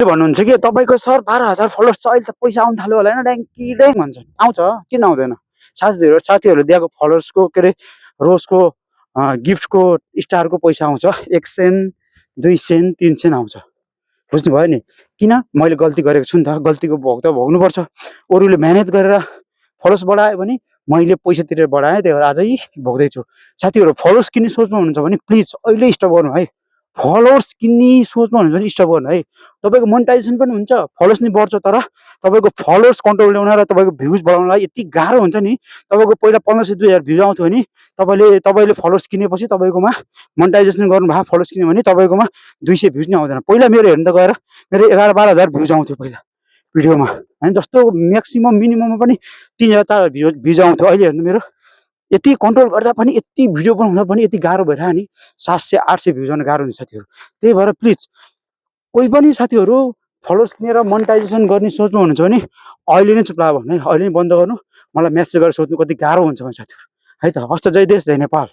भन्नुहुन्छ कि तपाईँको सर 12,000 फलोवर्स छ अहिले त पैसा आउनु थाल्यो होला होइन ड्याङ्की ड्याङ भन्छन्। आउँछ किन आउँदैन? साथीहरूले दिएको फलोवर्सको के अरे रोजको गिफ्टको स्टारको पैसा आउँछ 1 सेन्ट 2 सेन्ट 3 सेन्ट आउँछ। बुझ्नुभयो नि? किन? मैले गल्ती गरेको छु नि त, गल्तीको भोग त भोग्नुपर्छ। अरूले मेहनत गरेर फलोवर्स बढायो भने मैले पैसा तिरेर बढाएँ, त्यही भएर आजै भोग्दैछु। साथीहरू फलोवर्स किन्ने सोचमा हुनुहुन्छ भने प्लिज अहिले स्टप गर्नु है। फलोवर्स किन्ने सोचमा हुनुहुन्छ भने स्टप गर्नु है। तपाईँको मोनेटाइजेसन पनि हुन्छ, फलोवर्स नि बढ्छ, तर तपाईँको फलोवर्स कन्ट्रोल ल्याउन र तपाईँको भ्युज बढाउनलाई यति गाह्रो हुन्छ नि। तपाईँको पहिला 1500-2000 भ्युज आउँथ्यो भने तपाईँले फलोवर्स किनेपछि तपाईँकोमा मोनेटाइजेसन गर्नुभयो, फलोवर्स किन्यो भने तपाईँकोमा 200 भ्युज नै आउँदैन। पहिला मेरो हेर्नु त गएर मेरो 11-12 हजार भ्युज आउँथ्यो पहिला भिडियोमा होइन, जस्तो म्याक्सिमम मिनिमममा पनि 3000-4000 भ्युज आउँथ्यो। अहिले हेर्नु मेरो यति कन्ट्रोल गर्दा पनि, यति भिडियो बनाउँदा पनि यति गाह्रो भइरह्यो नि, 700-800 भ्युज आउन गाह्रो हुन्छ साथीहरू। त्यही भएर प्लिज कोही पनि साथीहरू फलोवर्स किनेर मोनेटाइजेसन गर्ने सोचमा हुनुहुन्छ भने अहिले नै चुप लाग्यो भने अहिले नै बन्द गर्नु। मलाई मेसेज गरेर सोध्नु कति गाह्रो हुन्छ भने साथीहरू है त। हस्त जय देश जय नेपाल।